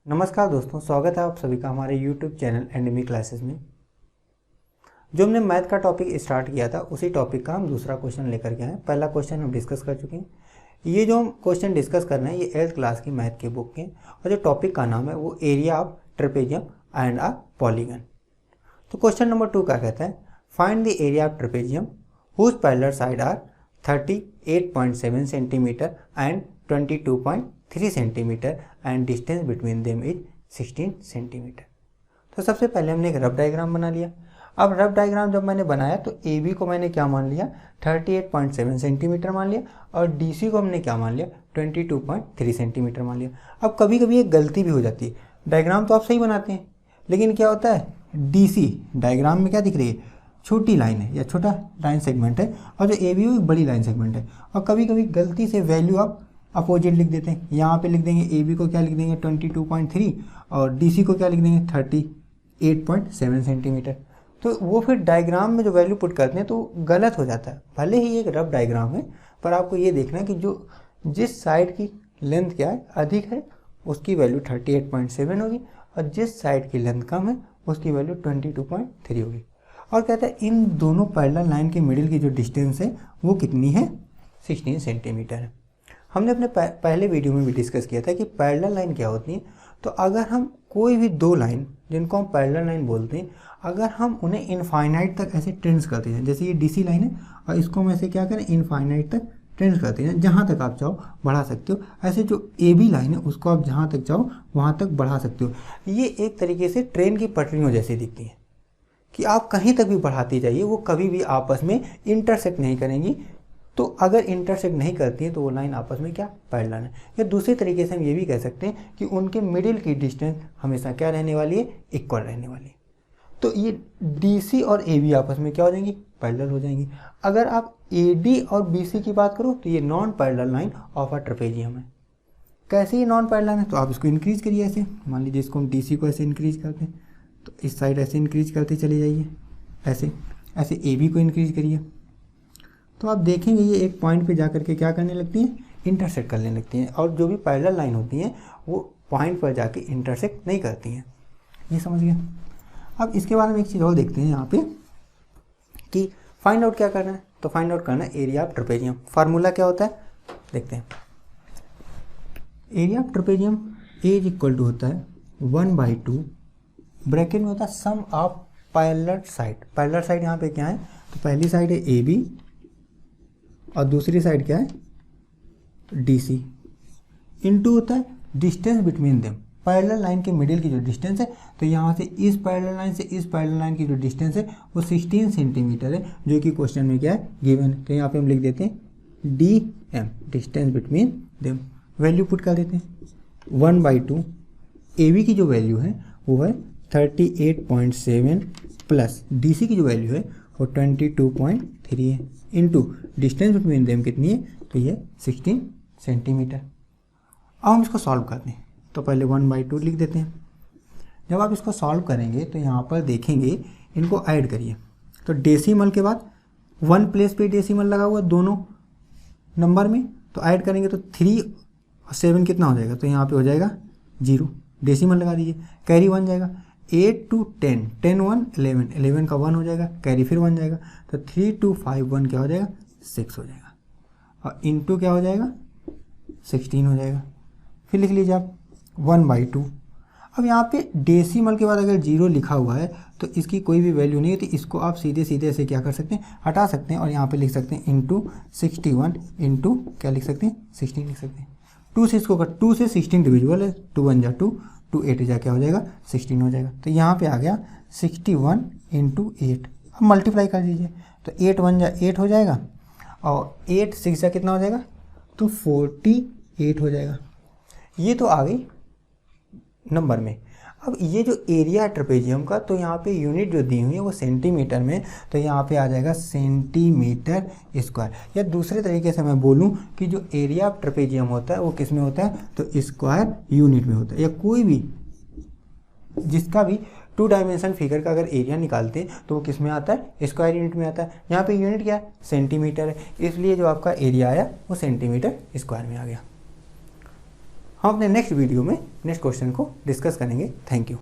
नमस्कार दोस्तों, स्वागत है आप सभी का हमारे YouTube चैनल एंडमी क्लासेस में। जो हमने मैथ का टॉपिक स्टार्ट किया था उसी टॉपिक का हम दूसरा क्वेश्चन लेकर के आए। पहला क्वेश्चन हम डिस्कस कर चुके हैं। ये जो हम क्वेश्चन डिस्कस कर रहे हैं ये 8th क्लास की मैथ की बुक के, और जो टॉपिक का नाम है वो area of trapezium and a polygon. तो क्वेश्चन नंबर 2 क्या कहता है, find the area of trapezium whose parallel side are 38.7 centimetre and 22.3 centimetre and distance between them is 16 centimetre. तो सबसे पहले हमने एक रफ डायग्राम बना लिया। अब रफ डायग्राम जब मैंने बनाया तो ए बी को मैंने क्या मान लिया, 38.7 सेंटीमीटर मान लिया, और डी सी को हमने क्या मान लिया, 22.3 सेंटीमीटर मान लिया। अब कभी कभी एक गलती भी हो जाती है, डायग्राम तो आप सही बनाते हैं लेकिन क्या होता है, डी सी डायग्राम में क्या दिख रही है, छोटी लाइन है या छोटा लाइन सेगमेंट है, और जो ए बी एक बड़ी लाइन सेगमेंट है। और कभी कभी गलती से वैल्यू आप अपोजिट लिख देते हैं। यहाँ पे लिख देंगे ए बी को क्या लिख देंगे 22.3 और डी सी को क्या लिख देंगे 38.7 सेंटीमीटर। तो वो फिर डायग्राम में जो वैल्यू पुट करते हैं तो गलत हो जाता है। भले ही एक रफ डायग्राम है पर आपको ये देखना है कि जो जिस साइड की लेंथ क्या है अधिक है उसकी वैल्यू 38.7 होगी, और जिस साइड की लेंथ कम है उसकी वैल्यू 22.3 होगी। और कहता है इन दोनों पैरेलल लाइन के मिडिल की जो डिस्टेंस है वो कितनी है, 16 सेंटीमीटर है। हमने अपने पहले वीडियो में भी डिस्कस किया था कि पैरेलल लाइन क्या होती है। तो अगर हम कोई भी दो लाइन जिनको हम पैरेलल लाइन बोलते हैं, अगर हम उन्हें इनफाइनाइट तक ऐसे ट्रेंस करते हैं, जैसे ये डीसी लाइन है और इसको हम ऐसे क्या करें इनफाइनाइट तक ट्रेंस करते हैं, जहाँ तक आप चाहो बढ़ा सकते हो। ऐसे जो ए बी लाइन है उसको आप जहाँ तक चाहो वहाँ तक बढ़ा सकते हो। ये एक तरीके से ट्रेन की पटरियों जैसी दिखती है कि आप कहीं तक भी बढ़ाती जाइए वो कभी भी आपस में इंटरसेक्ट नहीं करेंगी। तो अगर इंटरसेक्ट नहीं करती है तो वो लाइन आपस में क्या पैरेलल है। या दूसरे तरीके से हम ये भी कह सकते हैं कि उनके मिडिल की डिस्टेंस हमेशा क्या रहने वाली है, इक्वल रहने वाली है। तो ये DC और AB आपस में क्या हो जाएंगी, पैरेलल हो जाएंगी। अगर आप AD और BC की बात करो तो ये non parallel line of a trapezium है। कैसे ये नॉन पैरेलल है, तो आप इसको इंक्रीज करिए। ऐसे मान लीजिए इसको हम DC को ऐसे इंक्रीज करते हैं तो इस साइड ऐसे इंक्रीज करते चले जाइए, ऐसे ऐसे AB को इंक्रीज करिए तो आप देखेंगे ये एक पॉइंट पे जाकर के क्या करने लगती हैं, इंटरसेक्ट करने लगती हैं। और जो भी पैरेलल लाइन होती हैं वो पॉइंट पर जाके इंटरसेक्ट नहीं करती हैं। ये समझ गए। अब इसके बाद हम एक चीज़ और देखते हैं यहाँ पे कि फाइंड आउट क्या करना है। तो फाइंड आउट करना है एरिया ऑफ ट्रेपेजियम। फार्मूला क्या होता है देखते हैं। Area of trapezium is equal to होता है 1/2 ब्रैकेट में होता है sum of parallel side. Parallel side यहाँ पे क्या है, तो पहली साइड है ए बी और दूसरी साइड क्या है DC, इनटू होता है distance between them. Parallel line के मिडिल की जो डिस्टेंस है, तो यहाँ से इस पैरेलल लाइन से इस पैरेलल लाइन की जो डिस्टेंस है वो 16 सेंटीमीटर है, जो कि क्वेश्चन में क्या है गिवन है। तो यहाँ पे हम लिख देते हैं DM, distance between them. Value put कर देते हैं 1/2। AB की जो वैल्यू है वो है 38.7 प्लस DC की जो वैल्यू है वो 22.3 है, इनटू डिस्टेंस बिटवीन देम कितनी है, तो ये 16 सेंटीमीटर। अब हम इसको सॉल्व करते हैं तो पहले 1/2 लिख देते हैं। जब आप इसको सॉल्व करेंगे तो यहाँ पर देखेंगे इनको ऐड करिए तो डेसिमल के बाद 1 प्लेस पे डेसिमल लगा हुआ दोनों नंबर में, तो ऐड करेंगे तो 3 और 7 कितना हो जाएगा, तो यहाँ पे हो जाएगा 0, डेसिमल लगा दीजिए, कैरी 1 जाएगा। 8 to 10, 10 1 11, 11 का 1 हो जाएगा, कैरी फिर 1 जाएगा, तो 3 2 5 1 क्या हो जाएगा 6 हो जाएगा, और इनटू क्या हो जाएगा 16 हो जाएगा। फिर लिख लीजिए आप 1/2। अब यहाँ पे डेसिमल के बाद अगर 0 लिखा हुआ है तो इसकी कोई भी वैल्यू नहीं है, तो इसको आप सीधे सीधे ऐसे क्या कर सकते हैं, हटा सकते हैं, और यहाँ पे लिख सकते हैं इनटू 61 इनटू क्या लिख सकते हैं 16 लिख सकते हैं। 2 से इसको 2 से 16 डिविजिबल है, 2 1 जा 2, 2 8 जा क्या हो जाएगा 16 हो जाएगा। तो यहाँ पे आ गया 61 इंटू 8। अब मल्टीप्लाई कर दीजिए तो 8 1 जा 8 हो जाएगा, और 8 6 जा कितना हो जाएगा, तो 48 हो जाएगा। ये तो आ गई नंबर में। अब ये जो एरिया है ट्रेपेजियम का, तो यहाँ पे यूनिट जो दी हुई है वो सेंटीमीटर में, तो यहाँ पे आ जाएगा सेंटीमीटर स्क्वायर। या दूसरे तरीके से मैं बोलूँ कि जो एरिया ऑफ ट्रेपेजियम होता है वो किस में होता है, तो स्क्वायर यूनिट में होता है। या कोई भी जिसका भी 2 डायमेंशन फिगर का अगर एरिया निकालते हैं तो वो किस में आता है, स्क्वायर यूनिट में आता है। यहाँ पे यूनिट क्या है, सेंटीमीटर है, इसलिए जो आपका एरिया आया वो सेंटीमीटर स्क्वायर में आ गया। हम अपने नेक्स्ट वीडियो में नेक्स्ट क्वेश्चन को डिस्कस करेंगे। Thank you.